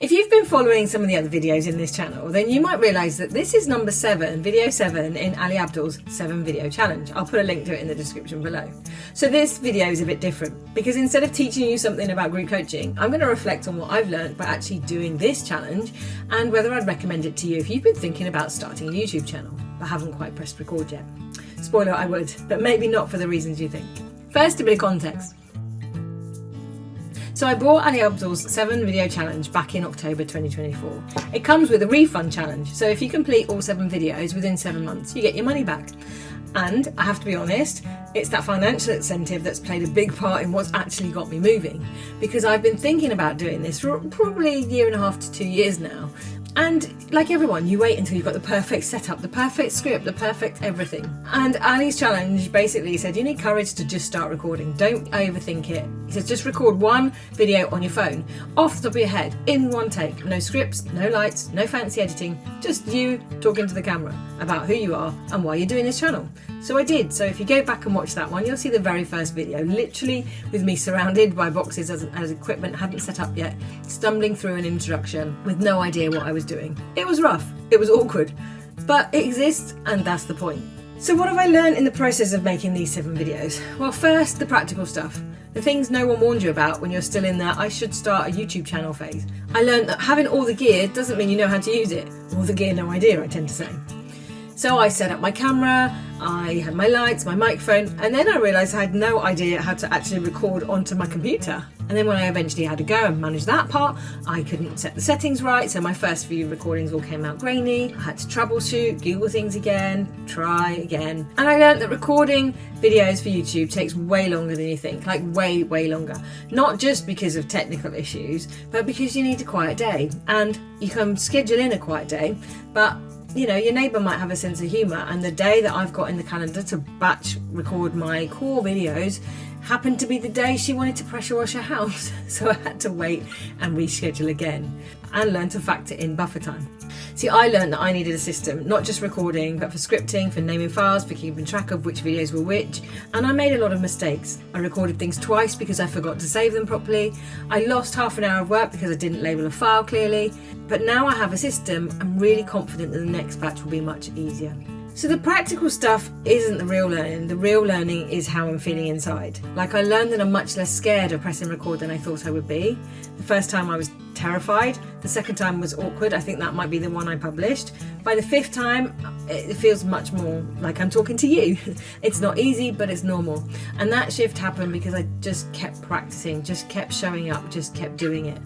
If you've been following some of the other videos in this channel, then you might realise that this is number 7, video 7 in Ali Abdaal's 7 video challenge. I'll put a link to it in the description below. So this video is a bit different because instead of teaching you something about group coaching, I'm going to reflect on what I've learned by actually doing this challenge and whether I'd recommend it to you if you've been thinking about starting a YouTube channel but haven't quite pressed record yet. Spoiler, I would, but maybe not for the reasons you think. First, a bit of context. So I bought Ali Abdaal's 7 video challenge back in October 2024. It comes with a refund challenge, so if you complete all 7 videos within 7 months, you get your money back. And I have to be honest, it's that financial incentive that's played a big part in what's actually got me moving, because I've been thinking about doing this for probably a year and a half to 2 years now. And like everyone, you wait until you've got the perfect setup, the perfect script, the perfect everything. And Ali's challenge basically said you need courage to just start recording. Don't overthink it. He says just record one video on your phone, off the top of your head, in one take. No scripts, no lights, no fancy editing, just you talking to the camera about who you are and why you're doing this channel. So I did. So if you go back and watch that one, you'll see the very first video, literally with me surrounded by boxes as equipment hadn't set up yet, stumbling through an introduction with no idea what I was doing. It was rough, it was awkward, but it exists and that's the point. So what have I learned in the process of making these 7 videos? Well, first, the practical stuff. The things no one warned you about when you're still in that I should start a YouTube channel phase. I learned that having all the gear doesn't mean you know how to use it. All the gear, no idea, I tend to say. So I set up my camera, I had my lights, my microphone, and then I realised I had no idea how to actually record onto my computer. And then when I eventually had to go and manage that part, I couldn't set the settings right, so my first few recordings all came out grainy. I had to troubleshoot, Google things again, try again. And I learned that recording videos for YouTube takes way longer than you think, like way, way longer. Not just because of technical issues, but because you need a quiet day. And you can schedule in a quiet day, but you know, your neighbour might have a sense of humour, and the day that I've got in the calendar to batch record my core videos happened to be the day she wanted to pressure wash her house. So I had to wait and reschedule again and learn to factor in buffer time. See, I learned that I needed a system, not just recording, but for scripting, for naming files, for keeping track of which videos were which, and I made a lot of mistakes. I recorded things twice because I forgot to save them properly. I lost half an hour of work because I didn't label a file clearly, but now I have a system. I'm really confident that the next batch will be much easier. So the practical stuff isn't the real learning. The real learning is how I'm feeling inside. Like, I learned that I'm much less scared of pressing record than I thought I would be. The first time I was terrified. The second time was awkward. I think that might be the one I published. By the 5th time, it feels much more like I'm talking to you. It's not easy, but it's normal. And that shift happened because I just kept practicing, just kept showing up, just kept doing it.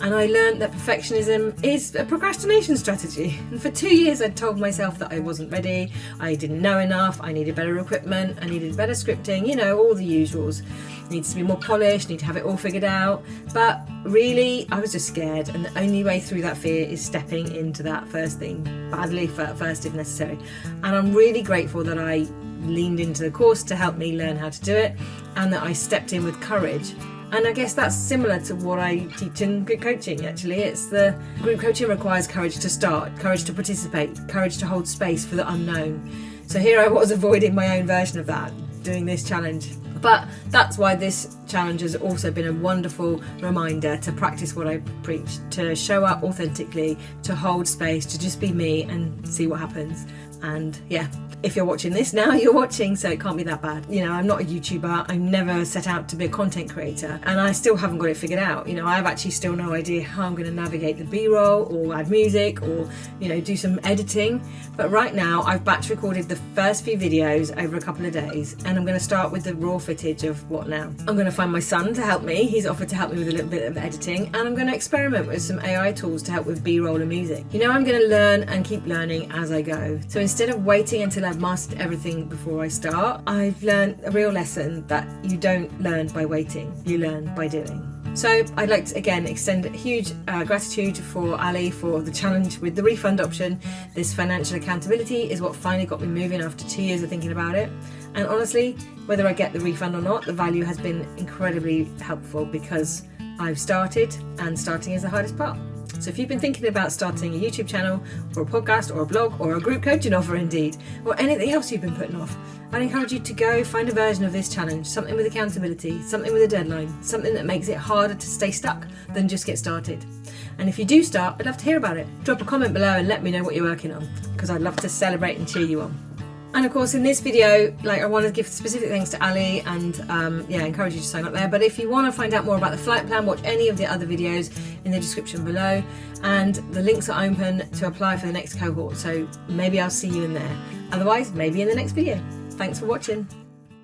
And I learned that perfectionism is a procrastination strategy. And for 2 years I'd told myself that I wasn't ready, I didn't know enough, I needed better equipment, I needed better scripting, you know, all the usuals. Needs to be more polished, need to have it all figured out. But really, I was just scared, and the only way through that fear is stepping into that first thing, badly first if necessary. And I'm really grateful that I leaned into the course to help me learn how to do it, and that I stepped in with courage. And I guess that's similar to what I teach in group coaching, actually. It's the group coaching requires courage to start, courage to participate, courage to hold space for the unknown. So here I was avoiding my own version of that, doing this challenge. But that's why this challenge has also been a wonderful reminder to practice what I preach, to show up authentically, to hold space, to just be me and see what happens. And yeah, if you're watching this now, you're watching, so it can't be that bad. You know, I'm not a YouTuber, I never set out to be a content creator, and I still haven't got it figured out. You know, I have actually still no idea how I'm going to navigate the B-roll or add music or, you know, do some editing. But right now I've batch recorded the first few videos over a couple of days, and I'm going to start with the raw footage of what now. I'm going to find my son to help me. He's offered to help me with a little bit of editing, and I'm going to experiment with some AI tools to help with B-roll and music. You know, I'm going to learn and keep learning as I go. So instead of waiting until I've mastered everything before I start, I've learned a real lesson that you don't learn by waiting, you learn by doing. So I'd like to again extend a huge gratitude for Ali for the challenge with the refund option. This financial accountability is what finally got me moving after 2 years of thinking about it. And honestly, whether I get the refund or not, the value has been incredibly helpful because I've started, and starting is the hardest part. So if you've been thinking about starting a YouTube channel or a podcast or a blog or a group coaching offer indeed, or anything else you've been putting off, I'd encourage you to go find a version of this challenge, something with accountability, something with a deadline, something that makes it harder to stay stuck than just get started. And if you do start, I'd love to hear about it. Drop a comment below and let me know what you're working on, because I'd love to celebrate and cheer you on. And of course, in this video, I want to give specific thanks to Ali and encourage you to sign up there. But if you want to find out more about the flight plan, watch any of the other videos in the description below, and the links are open to apply for the next cohort. So maybe I'll see you in there. Otherwise, maybe in the next video. Thanks for watching.